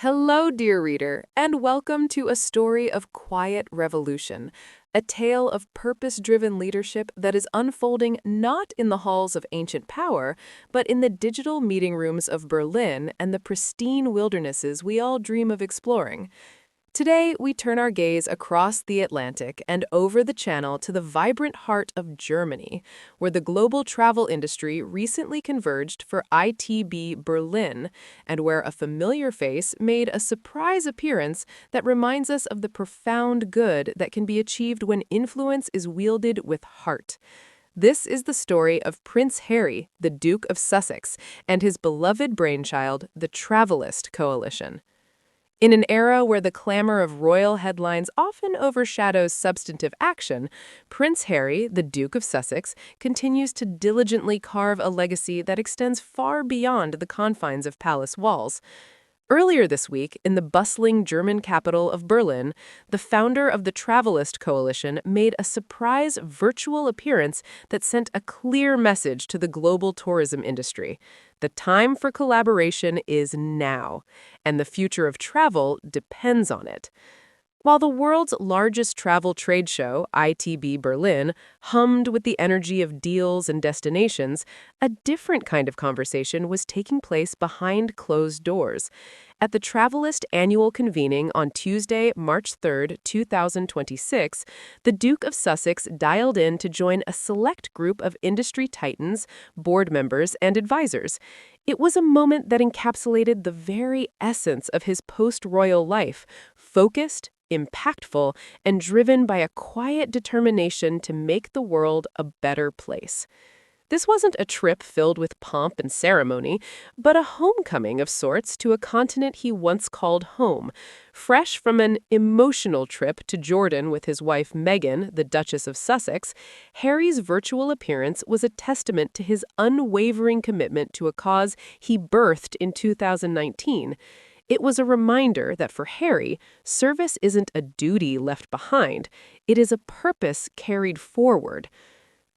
Hello, dear reader, and welcome to a story of quiet revolution, a tale of purpose-driven leadership that is unfolding not in the halls of ancient power, but in the digital meeting rooms of Berlin and the pristine wildernesses we all dream of exploring. Today, we turn our gaze across the Atlantic and over the Channel to the vibrant heart of Germany, where the global travel industry recently converged for ITB Berlin, and where a familiar face made a surprise appearance that reminds us of the profound good that can be achieved when influence is wielded with heart. This is the story of Prince Harry, the Duke of Sussex, and his beloved brainchild, the Travelist Coalition. In an era where the clamor of royal headlines often overshadows substantive action, Prince Harry, the Duke of Sussex, continues to diligently carve a legacy that extends far beyond the confines of palace walls. Earlier this week, in the bustling German capital of Berlin, the founder of the Travelist coalition made a surprise virtual appearance that sent a clear message to the global tourism industry. The time for collaboration is now, and the future of travel depends on it. While the world's largest travel trade show, ITB Berlin, hummed with the energy of deals and destinations, a different kind of conversation was taking place behind closed doors. At the Travalyst annual convening on Tuesday, March 3, 2026, the Duke of Sussex dialed in to join a select group of industry titans, board members, and advisors. It was a moment that encapsulated the very essence of his post-royal life, focused, impactful, and driven by a quiet determination to make the world a better place. This wasn't a trip filled with pomp and ceremony, but a homecoming of sorts to a continent he once called home. Fresh from an emotional trip to Jordan with his wife Meghan, the Duchess of Sussex, Harry's virtual appearance was a testament to his unwavering commitment to a cause he birthed in 2019. It was a reminder that for Harry, service isn't a duty left behind, it is a purpose carried forward.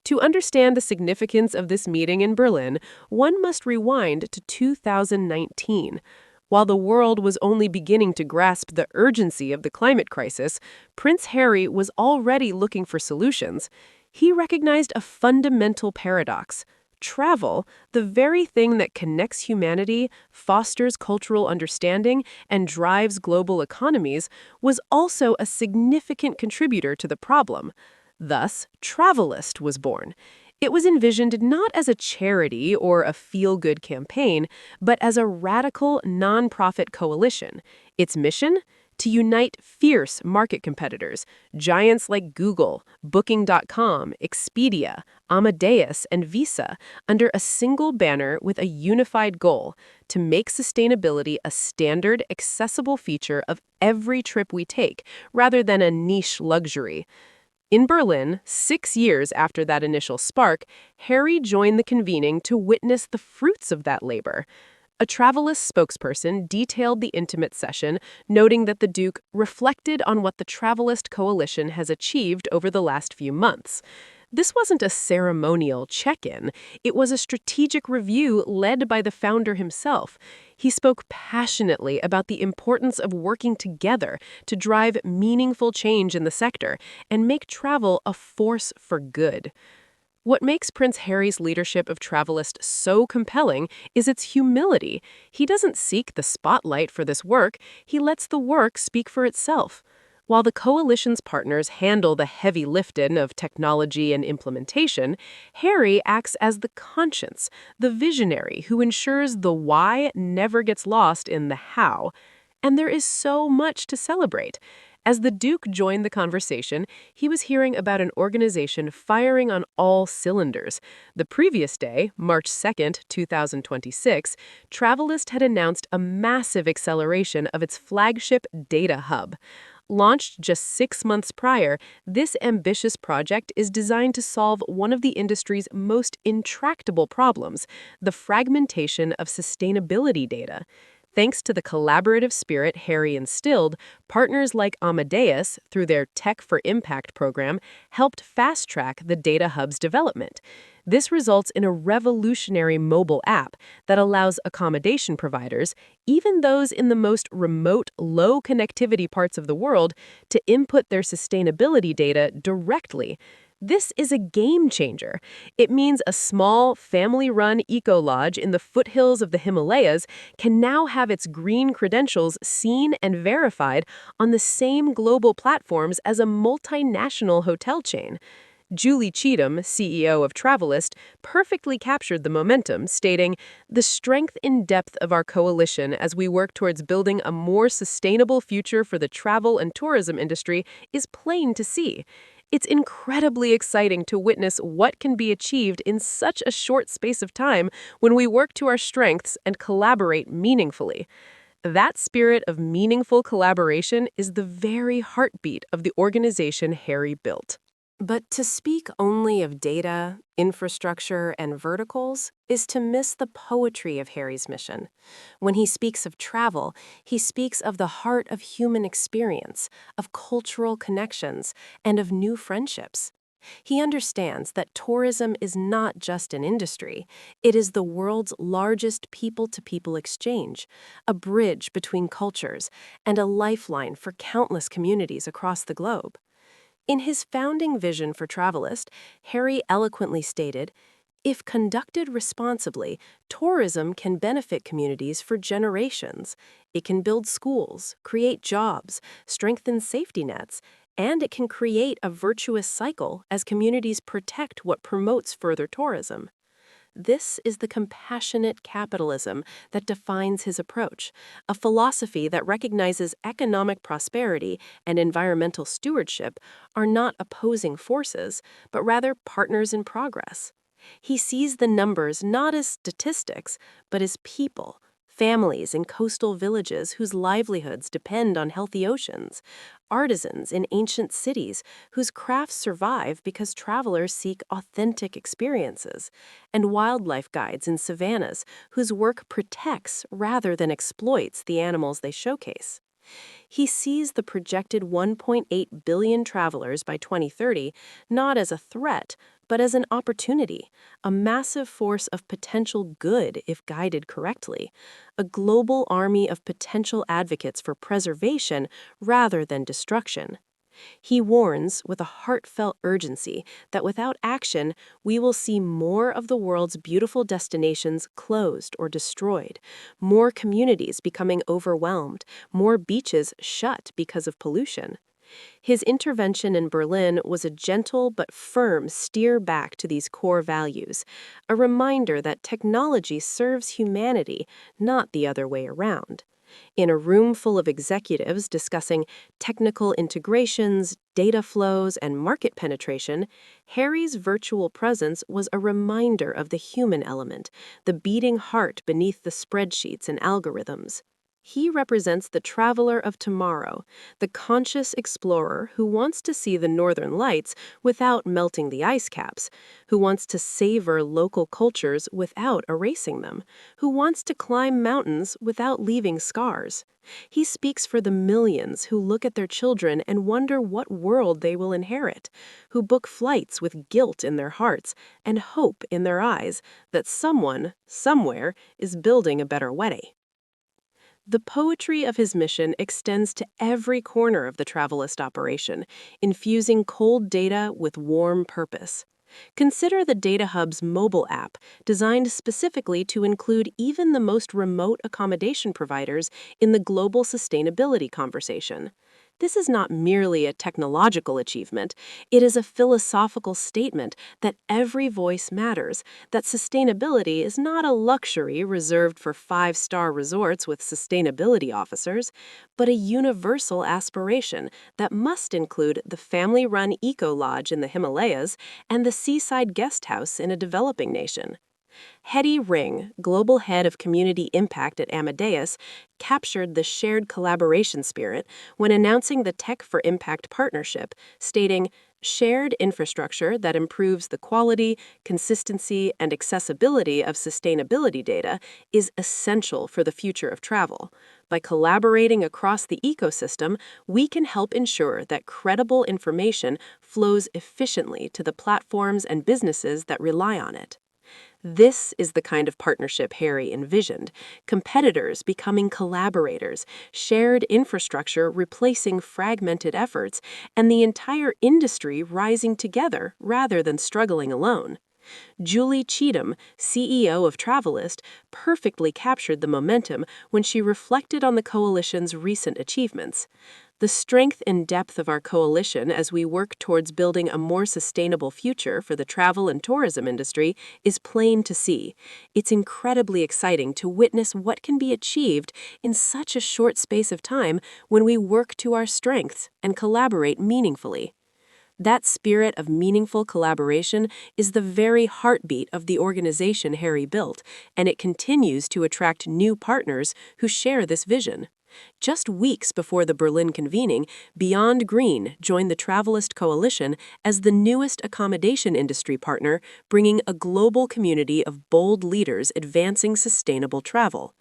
To understand the significance of this meeting in Berlin, one must rewind to 2019. While the world was only beginning to grasp the urgency of the climate crisis, Prince Harry was already looking for solutions. He recognized a fundamental paradox. Travel, the very thing that connects humanity, fosters cultural understanding, and drives global economies, was also a significant contributor to the problem. Thus, Travalyst was born. It was envisioned not as a charity or a feel-good campaign, but as a radical, nonprofit coalition. Its mission? To unite fierce market competitors, giants like Google, Booking.com, Expedia, Amadeus, and Visa, under a single banner with a unified goal: to make sustainability a standard, accessible feature of every trip we take, rather than a niche luxury. In Berlin, 6 years after that initial spark, Harry joined the convening to witness the fruits of that labor. A Travalyst spokesperson detailed the intimate session, noting that the Duke reflected on what the Travalyst coalition has achieved over the last few months. This wasn't a ceremonial check-in. It was a strategic review led by the founder himself. He spoke passionately about the importance of working together to drive meaningful change in the sector and make travel a force for good. What makes Prince Harry's leadership of Travalyst so compelling is its humility. He doesn't seek the spotlight for this work, he lets the work speak for itself. While the coalition's partners handle the heavy lifting of technology and implementation, Harry acts as the conscience, the visionary who ensures the why never gets lost in the how. And there is so much to celebrate. As the Duke joined the conversation, he was hearing about an organization firing on all cylinders. The previous day, March 2, 2026, Travalyst had announced a massive acceleration of its flagship data hub. Launched just 6 months prior, this ambitious project is designed to solve one of the industry's most intractable problems: the fragmentation of sustainability data. Thanks to the collaborative spirit Harry instilled, partners like Amadeus, through their Tech for Impact program, helped fast-track the data hub's development. This results in a revolutionary mobile app that allows accommodation providers, even those in the most remote, low connectivity parts of the world, to input their sustainability data directly. This is a game changer. It means a small, family-run eco-lodge in the foothills of the Himalayas can now have its green credentials seen and verified on the same global platforms as a multinational hotel chain. Julie Cheatham, CEO of Travelist, perfectly captured the momentum, stating, "The strength and depth of our coalition as we work towards building a more sustainable future for the travel and tourism industry is plain to see. It's incredibly exciting to witness what can be achieved in such a short space of time when we work to our strengths and collaborate meaningfully." That spirit of meaningful collaboration is the very heartbeat of the organization Harry built. But to speak only of data, infrastructure, and verticals is to miss the poetry of Harry's mission. When he speaks of travel, he speaks of the heart of human experience, of cultural connections, and of new friendships. He understands that tourism is not just an industry, it is the world's largest people-to-people exchange, a bridge between cultures, and a lifeline for countless communities across the globe. In his founding vision for Travelist, Harry eloquently stated, "If conducted responsibly, tourism can benefit communities for generations. It can build schools, create jobs, strengthen safety nets, and it can create a virtuous cycle as communities protect what promotes further tourism." This is the compassionate capitalism that defines his approach, a philosophy that recognizes economic prosperity and environmental stewardship are not opposing forces, but rather partners in progress. He sees the numbers not as statistics, but as people, families in coastal villages whose livelihoods depend on healthy oceans, artisans in ancient cities whose crafts survive because travelers seek authentic experiences, and wildlife guides in savannas whose work protects rather than exploits the animals they showcase. He sees the projected 1.8 billion travelers by 2030 not as a threat, but as an opportunity, a massive force of potential good if guided correctly, a global army of potential advocates for preservation rather than destruction. He warns with a heartfelt urgency that without action, we will see more of the world's beautiful destinations closed or destroyed, more communities becoming overwhelmed, more beaches shut because of pollution. His intervention in Berlin was a gentle but firm steer back to these core values, a reminder that technology serves humanity, not the other way around. In a room full of executives discussing technical integrations, data flows, and market penetration, Harry's virtual presence was a reminder of the human element, the beating heart beneath the spreadsheets and algorithms. He represents the traveler of tomorrow, the conscious explorer who wants to see the northern lights without melting the ice caps, who wants to savor local cultures without erasing them, who wants to climb mountains without leaving scars. He speaks for the millions who look at their children and wonder what world they will inherit, who book flights with guilt in their hearts and hope in their eyes that someone, somewhere, is building a better way. The poetry of his mission extends to every corner of the Travelist operation, infusing cold data with warm purpose. Consider the Data Hub's mobile app, designed specifically to include even the most remote accommodation providers in the global sustainability conversation. This is not merely a technological achievement, it is a philosophical statement that every voice matters, that sustainability is not a luxury reserved for five-star resorts with sustainability officers, but a universal aspiration that must include the family-run eco-lodge in the Himalayas and the seaside guest house in a developing nation. Hetty Ring, global head of community impact at Amadeus, captured the shared collaboration spirit when announcing the Tech for Impact partnership, stating, "Shared infrastructure that improves the quality, consistency, and accessibility of sustainability data is essential for the future of travel. By collaborating across the ecosystem, we can help ensure that credible information flows efficiently to the platforms and businesses that rely on it. This is the kind of partnership Harry envisioned: competitors becoming collaborators, shared infrastructure replacing fragmented efforts, and the entire industry rising together rather than struggling alone. Julie Cheatham, CEO of Travelist, perfectly captured the momentum when she reflected on the coalition's recent achievements. The strength and depth of our coalition as we work towards building a more sustainable future for the travel and tourism industry is plain to see. It's incredibly exciting to witness what can be achieved in such a short space of time when we work to our strengths and collaborate meaningfully. That spirit of meaningful collaboration is the very heartbeat of the organization Harry built, and it continues to attract new partners who share this vision. Just weeks before the Berlin convening, Beyond Green joined the Travelist Coalition as the newest accommodation industry partner, bringing a global community of bold leaders advancing sustainable travel.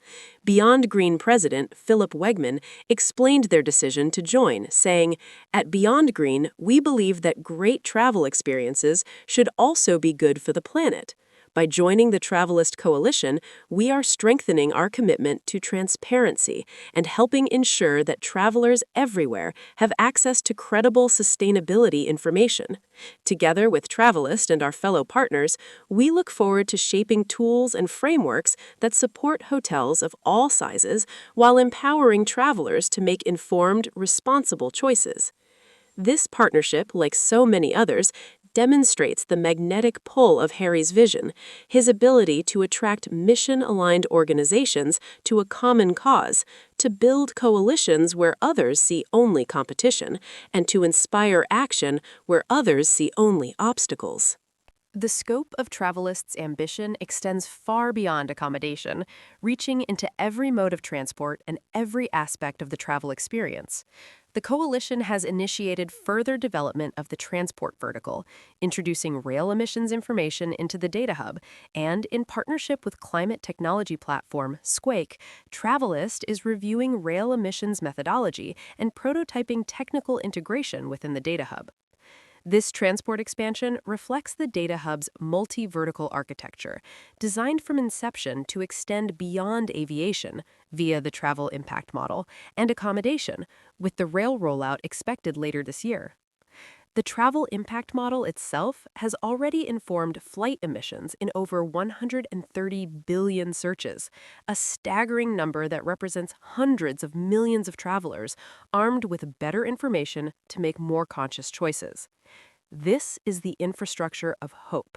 Beyond Green president Philip Wegman explained their decision to join, saying, "At Beyond Green, we believe that great travel experiences should also be good for the planet. By joining the Travelist Coalition, we are strengthening our commitment to transparency and helping ensure that travelers everywhere have access to credible sustainability information. Together with Travelist and our fellow partners, we look forward to shaping tools and frameworks that support hotels of all sizes while empowering travelers to make informed, responsible choices." This partnership, like so many others, demonstrates the magnetic pull of Harry's vision, his ability to attract mission-aligned organizations to a common cause, to build coalitions where others see only competition, and to inspire action where others see only obstacles. The scope of Travelist's ambition extends far beyond accommodation, reaching into every mode of transport and every aspect of the travel experience. The coalition has initiated further development of the transport vertical, introducing rail emissions information into the data hub, and in partnership with climate technology platform Squake, Travelist is reviewing rail emissions methodology and prototyping technical integration within the data hub. This transport expansion reflects the Data Hub's multi-vertical architecture, designed from inception to extend beyond aviation via the travel impact model and accommodation, with the rail rollout expected later this year. The travel impact model itself has already informed flight emissions in over 130 billion searches, a staggering number that represents hundreds of millions of travelers armed with better information to make more conscious choices. This is the infrastructure of hope,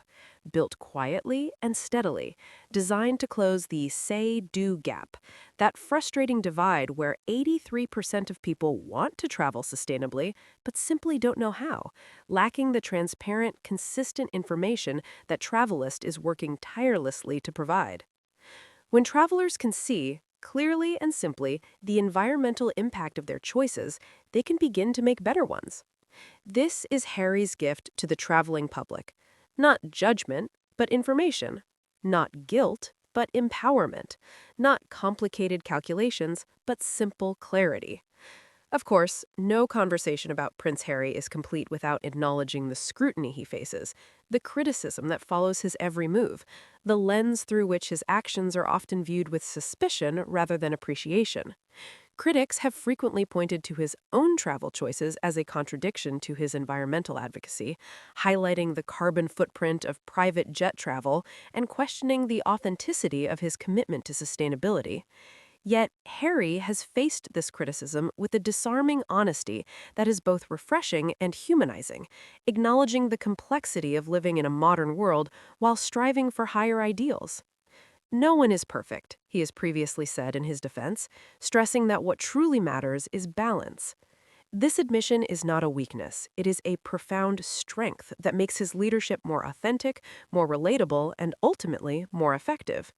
built quietly and steadily, designed to close the say-do gap, that frustrating divide where 83% of people want to travel sustainably but simply don't know how, lacking the transparent, consistent information that Travelist is working tirelessly to provide. When travelers can see, clearly and simply, the environmental impact of their choices, they can begin to make better ones. This is Harry's gift to the traveling public. Not judgment, but information. Not guilt, but empowerment. Not complicated calculations, but simple clarity. Of course, no conversation about Prince Harry is complete without acknowledging the scrutiny he faces, the criticism that follows his every move, the lens through which his actions are often viewed with suspicion rather than appreciation. Critics have frequently pointed to his own travel choices as a contradiction to his environmental advocacy, highlighting the carbon footprint of private jet travel and questioning the authenticity of his commitment to sustainability. Yet, Harry has faced this criticism with a disarming honesty that is both refreshing and humanizing, acknowledging the complexity of living in a modern world while striving for higher ideals. No one is perfect, he has previously said in his defense, stressing that what truly matters is balance. This admission is not a weakness. It is a profound strength that makes his leadership more authentic, more relatable, and ultimately more effective.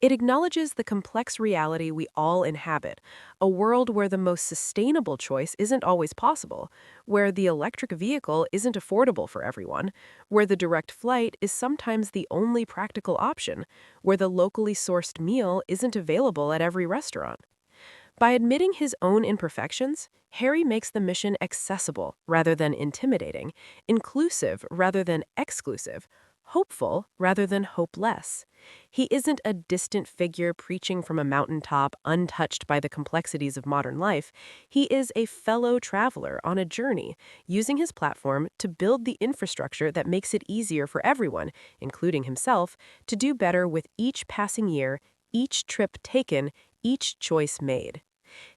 It acknowledges the complex reality we all inhabit, a world where the most sustainable choice isn't always possible, where the electric vehicle isn't affordable for everyone, where the direct flight is sometimes the only practical option, where the locally sourced meal isn't available at every restaurant. By admitting his own imperfections, Harry makes the mission accessible rather than intimidating, inclusive rather than exclusive, hopeful rather than hopeless. He isn't a distant figure preaching from a mountaintop, untouched by the complexities of modern life. He is a fellow traveler on a journey, using his platform to build the infrastructure that makes it easier for everyone, including himself, to do better with each passing year, each trip taken, each choice made.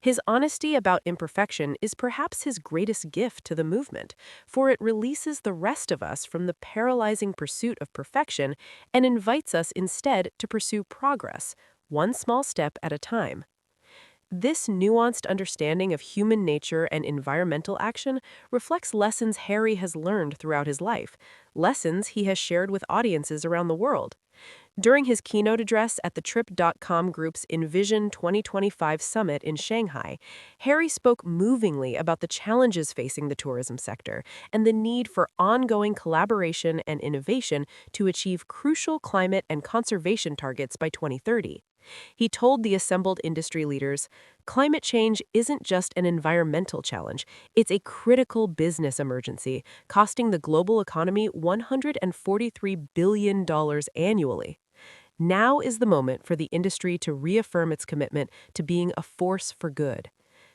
His honesty about imperfection is perhaps his greatest gift to the movement, for it releases the rest of us from the paralyzing pursuit of perfection and invites us instead to pursue progress, one small step at a time. This nuanced understanding of human nature and environmental action reflects lessons Harry has learned throughout his life, lessons he has shared with audiences around the world. During his keynote address at the Trip.com Group's Envision 2025 summit in Shanghai, Harry spoke movingly about the challenges facing the tourism sector and the need for ongoing collaboration and innovation to achieve crucial climate and conservation targets by 2030. He told the assembled industry leaders, "Climate change isn't just an environmental challenge, it's a critical business emergency, costing the global economy $143 billion annually. Now is the moment for the industry to reaffirm its commitment to being a force for good.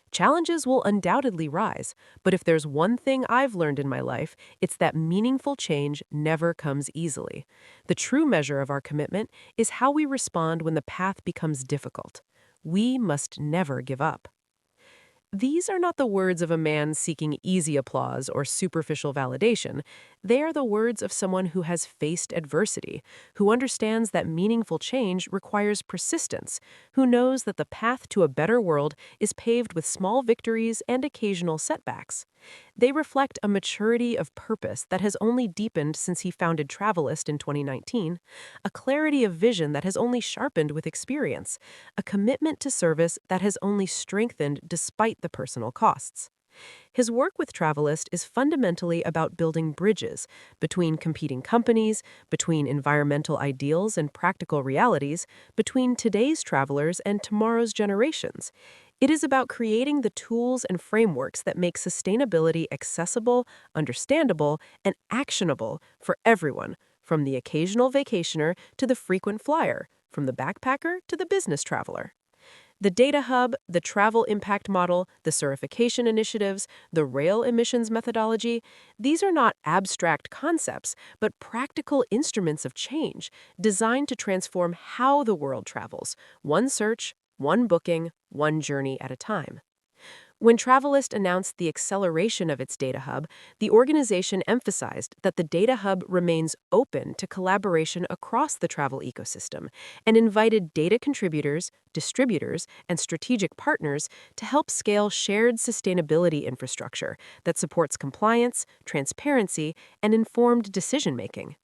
Challenges will undoubtedly rise, but if there's one thing I've learned in my life, it's that meaningful change never comes easily. The true measure of our commitment is how we respond when the path becomes difficult. We must never give up." These are not the words of a man seeking easy applause or superficial validation. They are the words of someone who has faced adversity, who understands that meaningful change requires persistence, who knows that the path to a better world is paved with small victories and occasional setbacks. They reflect a maturity of purpose that has only deepened since he founded Travelist in 2019, a clarity of vision that has only sharpened with experience, a commitment to service that has only strengthened despite the personal costs. His work with Travelist is fundamentally about building bridges between competing companies, between environmental ideals and practical realities, between today's travelers and tomorrow's generations. It is about creating the tools and frameworks that make sustainability accessible, understandable, and actionable for everyone, from the occasional vacationer to the frequent flyer, from the backpacker to the business traveler. The data hub, the travel impact model, the certification initiatives, the rail emissions methodology, these are not abstract concepts, but practical instruments of change designed to transform how the world travels, one search, one booking, one journey at a time. When Travalyst announced the acceleration of its data hub, the organization emphasized that the data hub remains open to collaboration across the travel ecosystem and invited data contributors, distributors, and strategic partners to help scale shared sustainability infrastructure that supports compliance, transparency, and informed decision-making.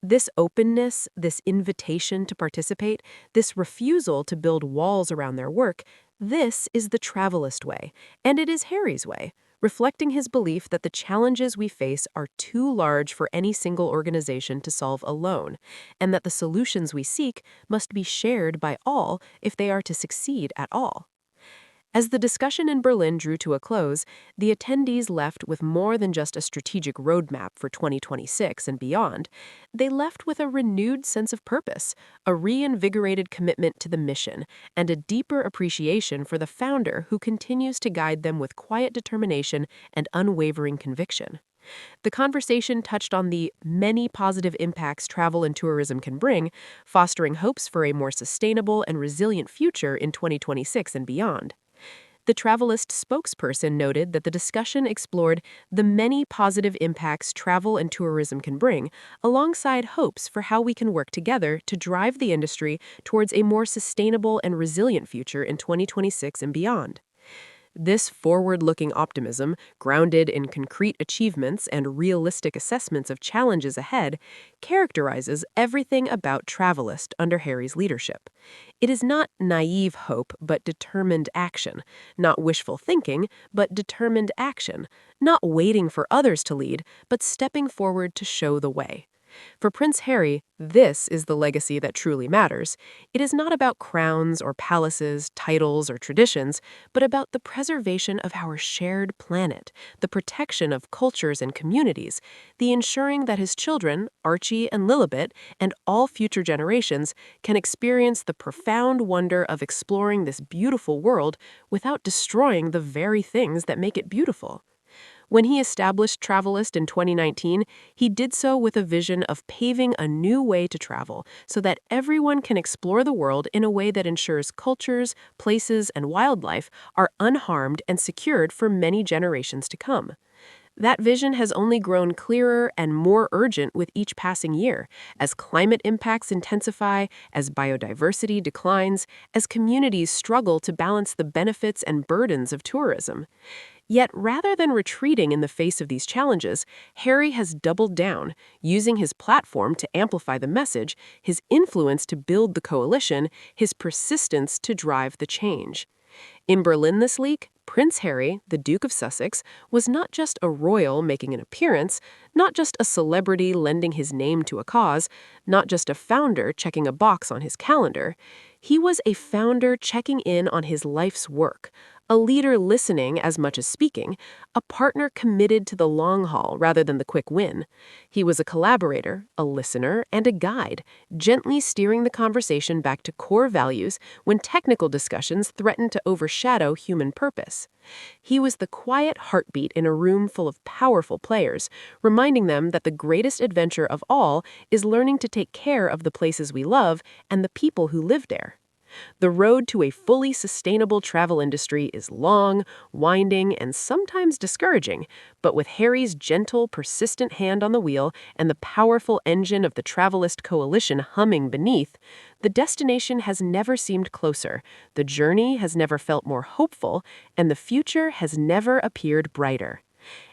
This openness, this invitation to participate, this refusal to build walls around their work, this is the Travelist way, and it is Harry's way, reflecting his belief that the challenges we face are too large for any single organization to solve alone, and that the solutions we seek must be shared by all if they are to succeed at all. As the discussion in Berlin drew to a close, the attendees left with more than just a strategic roadmap for 2026 and beyond. They left with a renewed sense of purpose, a reinvigorated commitment to the mission, and a deeper appreciation for the founder who continues to guide them with quiet determination and unwavering conviction. The conversation touched on the many positive impacts travel and tourism can bring, fostering hopes for a more sustainable and resilient future in 2026 and beyond. The Travalyst spokesperson noted that the discussion explored the many positive impacts travel and tourism can bring, alongside hopes for how we can work together to drive the industry towards a more sustainable and resilient future in 2026 and beyond. This forward-looking optimism, grounded in concrete achievements and realistic assessments of challenges ahead, characterizes everything about Travalyst under Harry's leadership. It is not naive hope, but determined action, not wishful thinking, but determined action, not waiting for others to lead, but stepping forward to show the way. For Prince Harry, this is the legacy that truly matters. It is not about crowns or palaces, titles or traditions, but about the preservation of our shared planet, the protection of cultures and communities, the ensuring that his children, Archie and Lilibet, and all future generations can experience the profound wonder of exploring this beautiful world without destroying the very things that make it beautiful. When he established Travalyst in 2019, he did so with a vision of paving a new way to travel so that everyone can explore the world in a way that ensures cultures, places, and wildlife are unharmed and secured for many generations to come. That vision has only grown clearer and more urgent with each passing year, as climate impacts intensify, as biodiversity declines, as communities struggle to balance the benefits and burdens of tourism. Yet, rather than retreating in the face of these challenges, Harry has doubled down, using his platform to amplify the message, his influence to build the coalition, his persistence to drive the change. In Berlin this week, Prince Harry, the Duke of Sussex, was not just a royal making an appearance, not just a celebrity lending his name to a cause, not just a founder checking a box on his calendar. He was a founder checking in on his life's work, a leader listening as much as speaking, a partner committed to the long haul rather than the quick win. He was a collaborator, a listener, and a guide, gently steering the conversation back to core values when technical discussions threatened to overshadow human purpose. He was the quiet heartbeat in a room full of powerful players, reminding them that the greatest adventure of all is learning to take care of the places we love and the people who live there. The road to a fully sustainable travel industry is long, winding, and sometimes discouraging, but with Harry's gentle, persistent hand on the wheel and the powerful engine of the Travelist coalition humming beneath, the destination has never seemed closer, the journey has never felt more hopeful, and the future has never appeared brighter.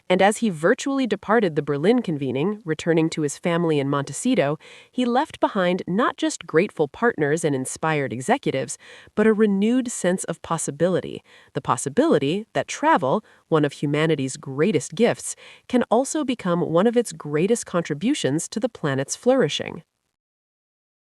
And as he virtually departed the Berlin convening, returning to his family in Montecito, he left behind not just grateful partners and inspired executives, but a renewed sense of possibility. The possibility that travel, one of humanity's greatest gifts, can also become one of its greatest contributions to the planet's flourishing.